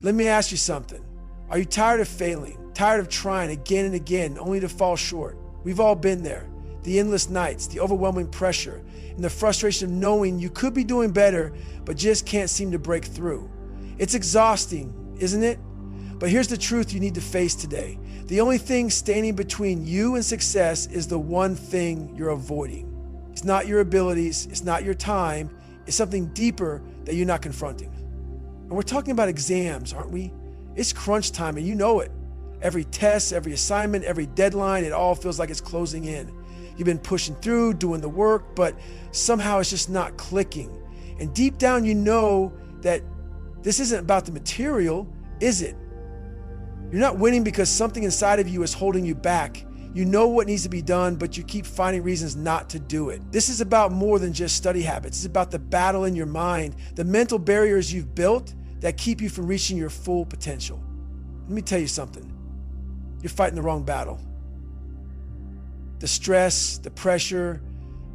Let me ask you something. Are you tired of failing? Tired of trying again and again only to fall short? We've all been there. The endless nights, the overwhelming pressure, and the frustration of knowing you could be doing better, but just can't seem to break through. It's exhausting, isn't it? But here's the truth you need to face today. The only thing standing between you and success is the one thing you're avoiding. It's not your abilities, it's not your time, it's something deeper that you're not confronting. And we're talking about exams, aren't we? It's crunch time and you know it. Every test, every assignment, every deadline, it all feels like it's closing in. You've been pushing through, doing the work, but somehow it's just not clicking. And deep down you know that this isn't about the material, is it? You're not winning because something inside of you is holding you back. You know what needs to be done, but you keep finding reasons not to do it. This is about more than just study habits. It's about the battle in your mind, the mental barriers you've built that keep you from reaching your full potential. Let me tell you something. You're fighting the wrong battle. The stress, the pressure,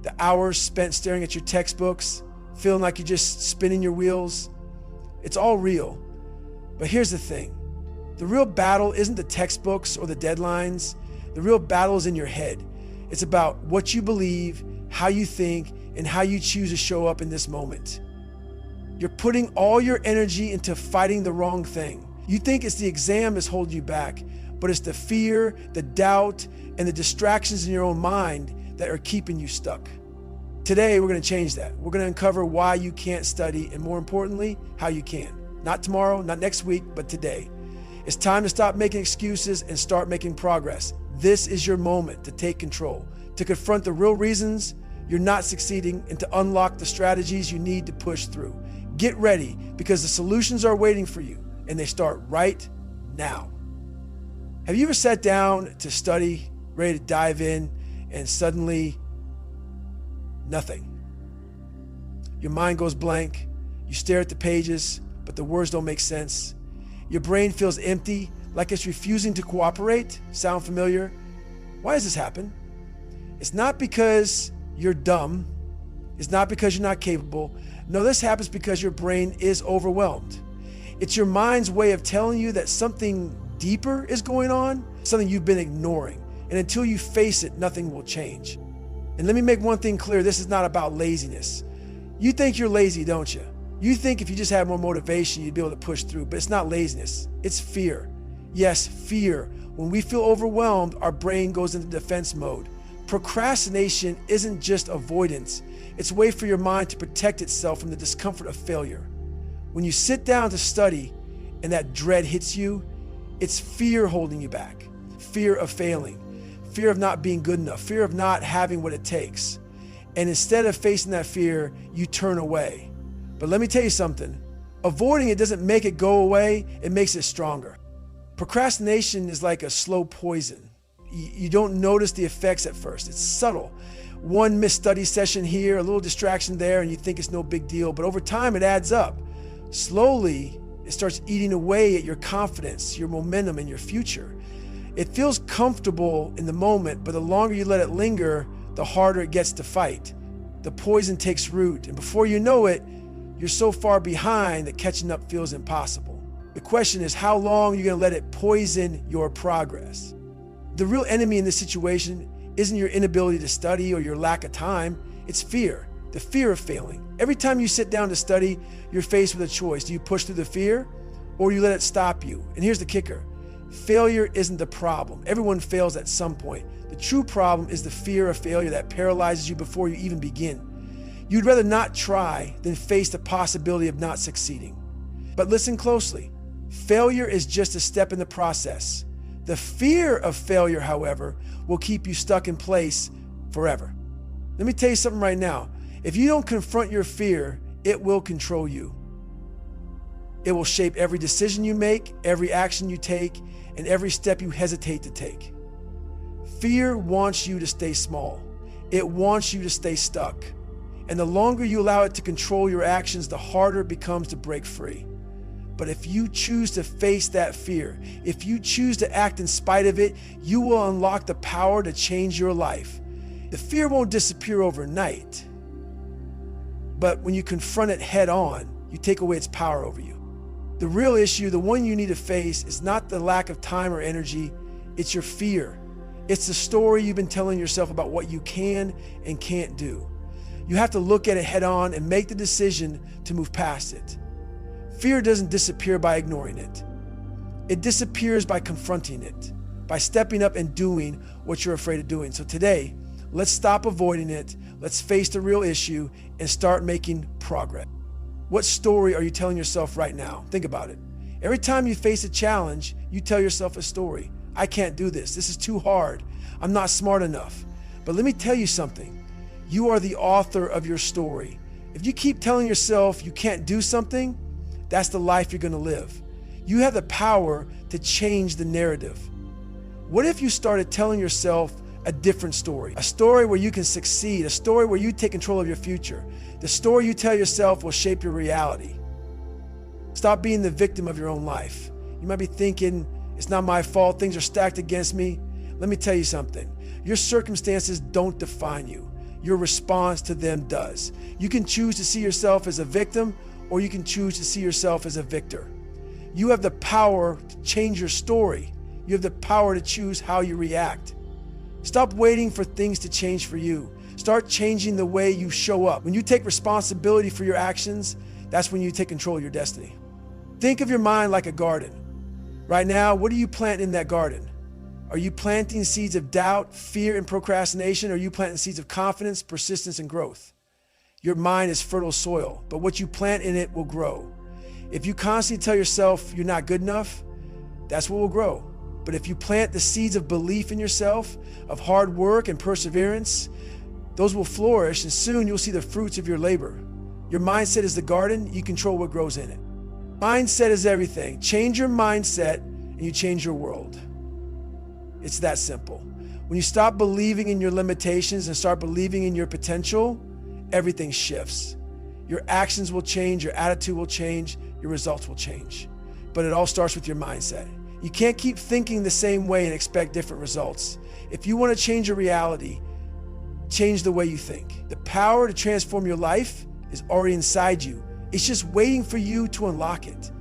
the hours spent staring at your textbooks, feeling like you're just spinning your wheels, it's all real. But here's the thing. The real battle isn't the textbooks or the deadlines. The real battle is in your head. It's about what you believe, how you think, and how you choose to show up in this moment. You're putting all your energy into fighting the wrong thing. You think it's the exam that's holding you back, but it's the fear, the doubt, and the distractions in your own mind that are keeping you stuck. Today, we're going to change that. We're going to uncover why you can't study, and more importantly, how you can. Not tomorrow, not next week, but today. It's time to stop making excuses and start making progress. This is your moment to take control, to confront the real reasons you're not succeeding, and to unlock the strategies you need to push through. Get ready, because the solutions are waiting for you, and they start right now. Have you ever sat down to study, ready to dive in, and suddenly nothing? Your mind goes blank. You stare at the pages, but the words don't make sense. Your brain feels empty, like it's refusing to cooperate. Sound familiar? Why does this happen? It's not because you're dumb. It's not because you're not capable. No, this happens because your brain is overwhelmed. It's your mind's way of telling you that something deeper is going on, something you've been ignoring. And until you face it, nothing will change. And let me make one thing clear. This is not about laziness. You think you're lazy, don't you? You think if you just had more motivation, you'd be able to push through, but it's not laziness. It's fear. Yes, fear. When we feel overwhelmed, our brain goes into defense mode. Procrastination isn't just avoidance. It's a way for your mind to protect itself from the discomfort of failure. When you sit down to study and that dread hits you, it's fear holding you back. Fear of failing, fear of not being good enough, fear of not having what it takes. And instead of facing that fear, you turn away. But let me tell you something. Avoiding it doesn't make it go away, it makes it stronger. Procrastination is like a slow poison. You don't notice the effects at first. It's subtle. One missed study session here, a little distraction there, and you think it's no big deal. But over time, it adds up. Slowly, it starts eating away at your confidence, your momentum, and your future. It feels comfortable in the moment, but the longer you let it linger, the harder it gets to fight. The poison takes root, and before you know it, you're so far behind that catching up feels impossible. The question is, how long are you going to let it poison your progress? The real enemy in this situation isn't your inability to study or your lack of time. It's fear, the fear of failing. Every time you sit down to study, you're faced with a choice. Do you push through the fear or do you let it stop you? And here's the kicker. Failure isn't the problem. Everyone fails at some point. The true problem is the fear of failure that paralyzes you before you even begin. You'd rather not try than face the possibility of not succeeding. But listen closely. Failure is just a step in the process. The fear of failure, however, will keep you stuck in place forever. Let me tell you something right now. If you don't confront your fear, it will control you. It will shape every decision you make, every action you take, and every step you hesitate to take. Fear wants you to stay small. It wants you to stay stuck. And the longer you allow it to control your actions, the harder it becomes to break free. But if you choose to face that fear, if you choose to act in spite of it, you will unlock the power to change your life. The fear won't disappear overnight, but when you confront it head on, you take away its power over you. The real issue, the one you need to face, is not the lack of time or energy, it's your fear. It's the story you've been telling yourself about what you can and can't do. You have to look at it head on and make the decision to move past it. Fear doesn't disappear by ignoring it. It disappears by confronting it, by stepping up and doing what you're afraid of doing. So today, let's stop avoiding it. Let's face the real issue and start making progress. What story are you telling yourself right now? Think about it. Every time you face a challenge, you tell yourself a story. I can't do this. This is too hard. I'm not smart enough. But let me tell you something. You are the author of your story. If you keep telling yourself you can't do something, that's the life you're going to live. You have the power to change the narrative. What if you started telling yourself a different story? A story where you can succeed, a story where you take control of your future. The story you tell yourself will shape your reality. Stop being the victim of your own life. You might be thinking, it's not my fault, things are stacked against me. Let me tell you something. Your circumstances don't define you. Your response to them does. You can choose to see yourself as a victim, or you can choose to see yourself as a victor. You have the power to change your story. You have the power to choose how you react. Stop waiting for things to change for you. Start changing the way you show up. When you take responsibility for your actions, that's when you take control of your destiny. Think of your mind like a garden. Right now, what are you planting in that garden? Are you planting seeds of doubt, fear, and procrastination? Or are you planting seeds of confidence, persistence, and growth? Your mind is fertile soil, but what you plant in it will grow. If you constantly tell yourself you're not good enough, that's what will grow. But if you plant the seeds of belief in yourself, of hard work and perseverance, those will flourish, and soon you'll see the fruits of your labor. Your mindset is the garden, you control what grows in it. Mindset is everything. Change your mindset and you change your world. It's that simple. When you stop believing in your limitations and start believing in your potential, everything shifts. Your actions will change, your attitude will change, your results will change. But it all starts with your mindset. You can't keep thinking the same way and expect different results. If you want to change your reality, change the way you think. The power to transform your life is already inside you. It's just waiting for you to unlock it.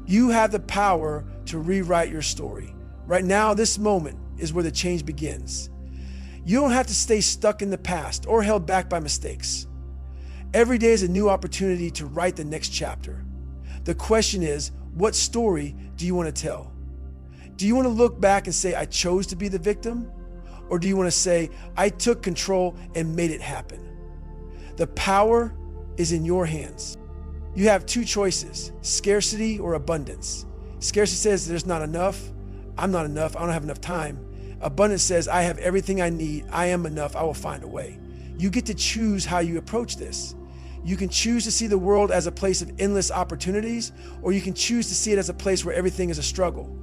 You have the power to rewrite your story. Right now, this moment is where the change begins. You don't have to stay stuck in the past or held back by mistakes. Every day is a new opportunity to write the next chapter. The question is, what story do you want to tell? Do you want to look back and say, I chose to be the victim? Or do you want to say, I took control and made it happen? The power is in your hands. You have two choices, scarcity or abundance. Scarcity says there's not enough, I'm not enough, I don't have enough time. Abundance says I have everything I need, I am enough, I will find a way. You get to choose how you approach this. You can choose to see the world as a place of endless opportunities, or you can choose to see it as a place where everything is a struggle.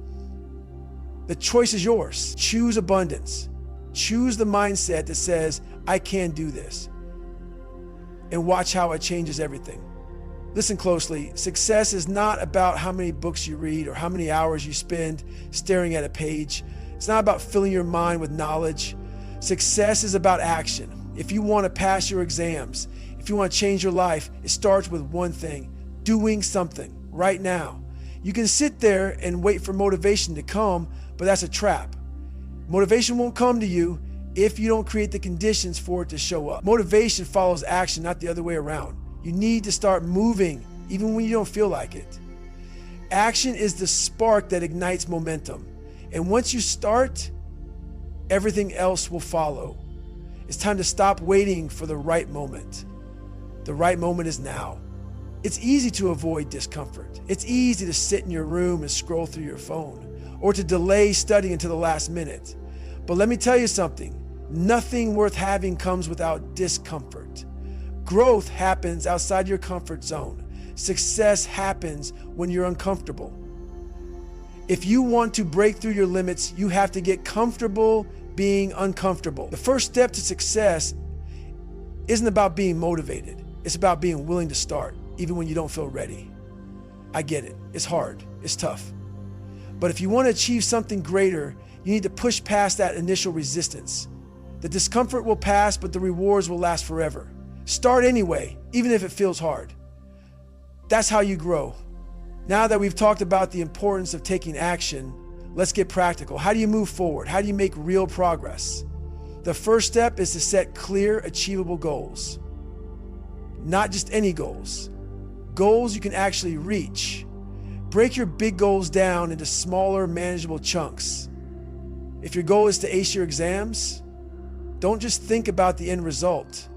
The choice is yours. Choose abundance. Choose the mindset that says, I can do this. And watch how it changes everything. Listen closely. Success is not about how many books you read or how many hours you spend staring at a page. It's not about filling your mind with knowledge. Success is about action. If you want to pass your exams, if you want to change your life, it starts with one thing, doing something right now. You can sit there and wait for motivation to come, but that's a trap. Motivation won't come to you if you don't create the conditions for it to show up. Motivation follows action, not the other way around. You need to start moving, even when you don't feel like it. Action is the spark that ignites momentum. And once you start, everything else will follow. It's time to stop waiting for the right moment. The right moment is now. It's easy to avoid discomfort. It's easy to sit in your room and scroll through your phone, or to delay studying until the last minute. But let me tell you something, nothing worth having comes without discomfort. Growth happens outside your comfort zone. Success happens when you're uncomfortable. If you want to break through your limits, you have to get comfortable being uncomfortable. The first step to success isn't about being motivated. It's about being willing to start, even when you don't feel ready. I get it. It's hard. It's tough. But if you want to achieve something greater, you need to push past that initial resistance. The discomfort will pass, but the rewards will last forever. Start anyway, even if it feels hard. That's how you grow. Now that we've talked about the importance of taking action, let's get practical. How do you move forward? How do you make real progress? The first step is to set clear, achievable goals. Not just any goals. Goals you can actually reach. Break your big goals down into smaller, manageable chunks. If your goal is to ace your exams, don't just think about the end result.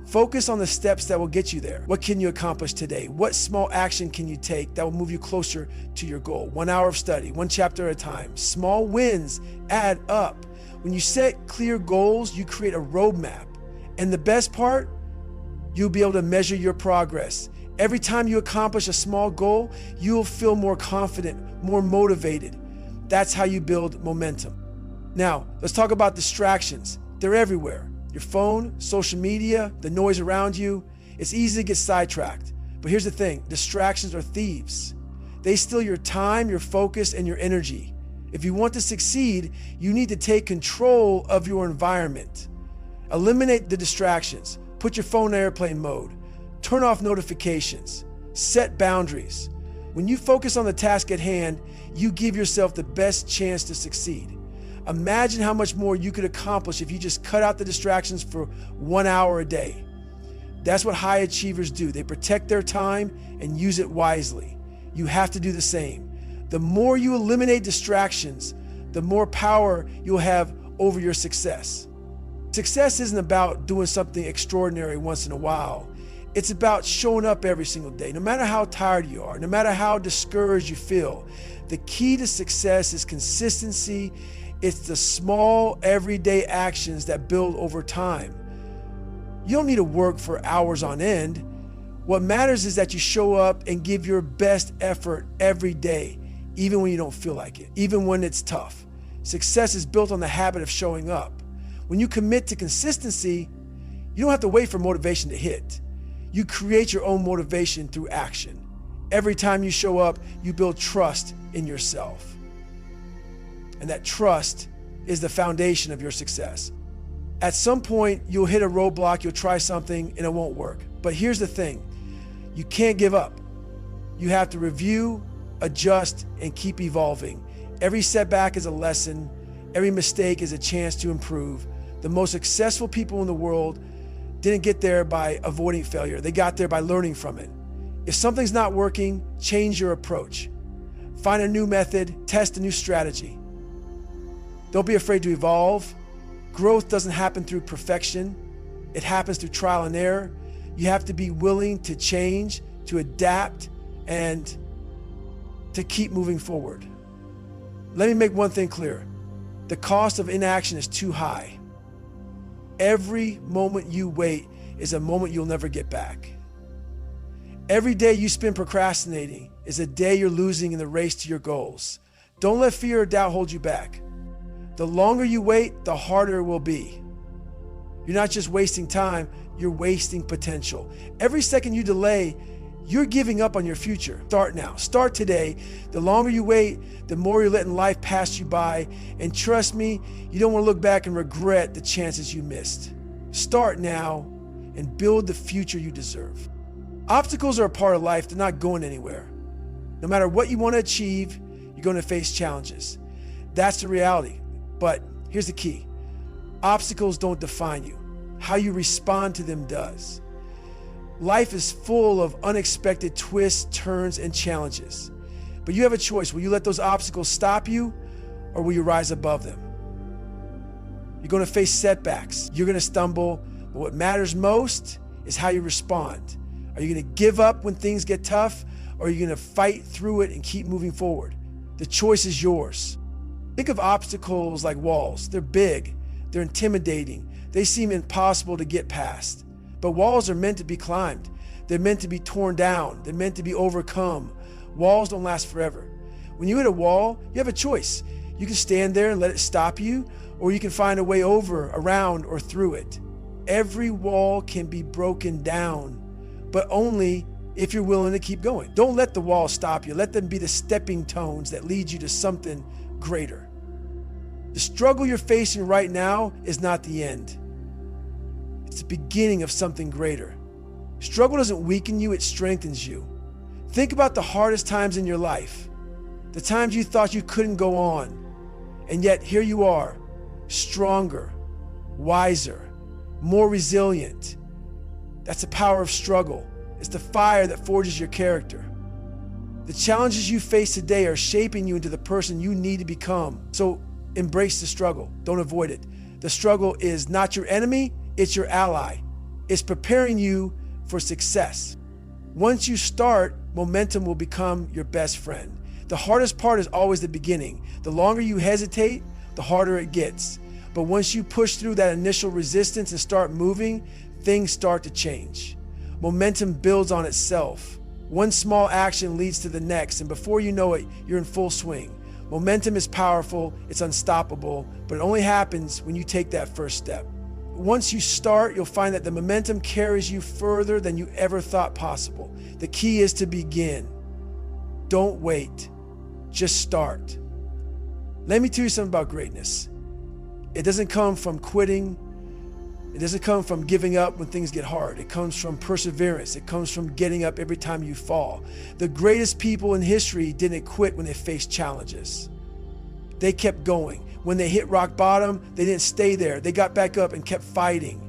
Focus on the steps that will get you there. What can you accomplish today? What small action can you take that will move you closer to your goal? 1 hour of study, 1 chapter at a time. Small wins add up. When you set clear goals, you create a roadmap. And the best part, you'll be able to measure your progress. Every time you accomplish a small goal, you'll feel more confident, more motivated. That's how you build momentum. Now, let's talk about distractions. They're everywhere. Your phone, social media, the noise around you. It's easy to get sidetracked. But here's the thing, distractions are thieves. They steal your time, your focus, and your energy. If you want to succeed, you need to take control of your environment. Eliminate the distractions. Put your phone in airplane mode. Turn off notifications. Set boundaries. When you focus on the task at hand, you give yourself the best chance to succeed. Imagine how much more you could accomplish if you just cut out the distractions for 1 hour a day. That's what high achievers do. They protect their time and use it wisely. You have to do the same. The more you eliminate distractions, the more power you'll have over your success. Success isn't about doing something extraordinary once in a while. It's about showing up every single day, no matter how tired you are, no matter how discouraged you feel. The key to success is consistency. It's the small, everyday actions that build over time. You don't need to work for hours on end. What matters is that you show up and give your best effort every day, even when you don't feel like it, even when it's tough. Success is built on the habit of showing up. When you commit to consistency, you don't have to wait for motivation to hit. You create your own motivation through action. Every time you show up, you build trust in yourself. And that trust is the foundation of your success. At some point, you'll hit a roadblock, you'll try something, and it won't work. But here's the thing, you can't give up. You have to review, adjust, and keep evolving. Every setback is a lesson. Every mistake is a chance to improve. The most successful people in the world didn't get there by avoiding failure. They got there by learning from it. If something's not working, change your approach. Find a new method, test a new strategy. Don't be afraid to evolve. Growth doesn't happen through perfection. It happens through trial and error. You have to be willing to change, to adapt, and to keep moving forward. Let me make one thing clear. The cost of inaction is too high. Every moment you wait is a moment you'll never get back. Every day you spend procrastinating is a day you're losing in the race to your goals. Don't let fear or doubt hold you back. The longer you wait, the harder it will be. You're not just wasting time, you're wasting potential. Every second you delay, you're giving up on your future. Start now. Start today. The longer you wait, the more you're letting life pass you by. And trust me, you don't want to look back and regret the chances you missed. Start now and build the future you deserve. Obstacles are a part of life. They're not going anywhere. No matter what you want to achieve, you're going to face challenges. That's the reality. But here's the key. Obstacles don't define you. How you respond to them does. Life is full of unexpected twists, turns, and challenges. But you have a choice. Will you let those obstacles stop you, or will you rise above them? You're going to face setbacks. You're going to stumble. But what matters most is how you respond. Are you going to give up when things get tough, or are you going to fight through it and keep moving forward? The choice is yours. Think of obstacles like walls. They're big. They're intimidating. They seem impossible to get past. But walls are meant to be climbed. They're meant to be torn down. They're meant to be overcome. Walls don't last forever. When you hit a wall, you have a choice. You can stand there and let it stop you, or you can find a way over, around, or through it. Every wall can be broken down, but only if you're willing to keep going. Don't let the walls stop you. Let them be the stepping stones that lead you to something greater. The struggle you're facing right now is not the end. It's the beginning of something greater. Struggle doesn't weaken you, it strengthens you. Think about the hardest times in your life, the times you thought you couldn't go on, and yet here you are, stronger, wiser, more resilient. That's the power of struggle. It's the fire that forges your character. The challenges you face today are shaping you into the person you need to become. So embrace the struggle. Don't avoid it. The struggle is not your enemy, it's your ally. It's preparing you for success. Once you start, momentum will become your best friend. The hardest part is always the beginning. The longer you hesitate, the harder it gets. But once you push through that initial resistance and start moving, things start to change. Momentum builds on itself. One small action leads to the next, and before you know it, you're in full swing. Momentum is powerful, it's unstoppable, but it only happens when you take that first step. Once you start, you'll find that the momentum carries you further than you ever thought possible. The key is to begin. Don't wait, just start. Let me tell you something about greatness. It doesn't come from quitting. It doesn't come from giving up when things get hard. It comes from perseverance. It comes from getting up every time you fall. The greatest people in history didn't quit when they faced challenges. They kept going. When they hit rock bottom, they didn't stay there. They got back up and kept fighting.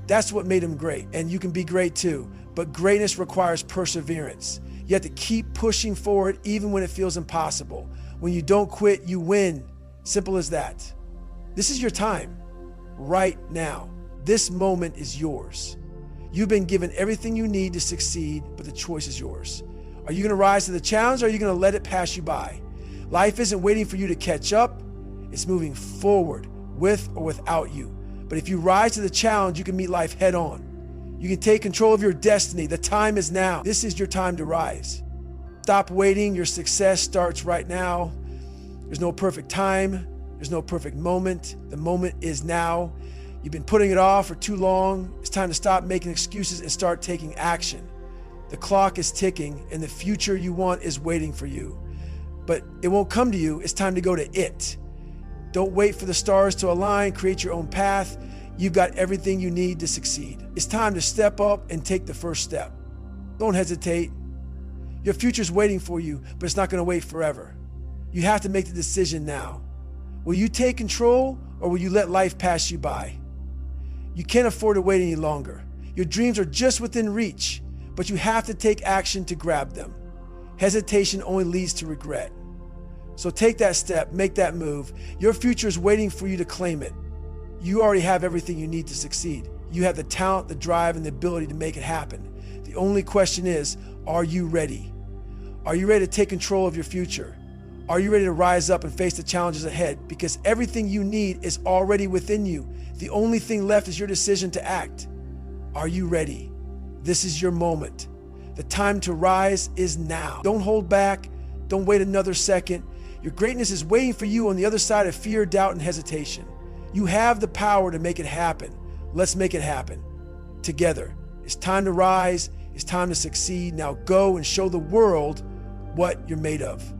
That's what made them great. And you can be great too. But greatness requires perseverance. You have to keep pushing forward even when it feels impossible. When you don't quit, you win. Simple as that. This is your time, right now. This moment is yours. You've been given everything you need to succeed, but the choice is yours. Are you going to rise to the challenge, or are you going to let it pass you by? Life isn't waiting for you to catch up. It's moving forward with or without you. But if you rise to the challenge, you can meet life head on. You can take control of your destiny. The time is now. This is your time to rise. Stop waiting. Your success starts right now. There's no perfect time. There's no perfect moment. The moment is now. You've been putting it off for too long. It's time to stop making excuses and start taking action. The clock is ticking and the future you want is waiting for you. But it won't come to you. It's time to go to it. Don't wait for the stars to align. Create your own path. You've got everything you need to succeed. It's time to step up and take the first step. Don't hesitate. Your future's waiting for you, but it's not going to wait forever. You have to make the decision now. Will you take control, or will you let life pass you by? You can't afford to wait any longer. Your dreams are just within reach, but you have to take action to grab them. Hesitation only leads to regret. So take that step, make that move. Your future is waiting for you to claim it. You already have everything you need to succeed. You have the talent, the drive, and the ability to make it happen. The only question is, are you ready? Are you ready to take control of your future? Are you ready to rise up and face the challenges ahead? Because everything you need is already within you. The only thing left is your decision to act. Are you ready? This is your moment. The time to rise is now. Don't hold back. Don't wait another second. Your greatness is waiting for you on the other side of fear, doubt, and hesitation. You have the power to make it happen. Let's make it happen together. It's time to rise. It's time to succeed. Now go and show the world what you're made of.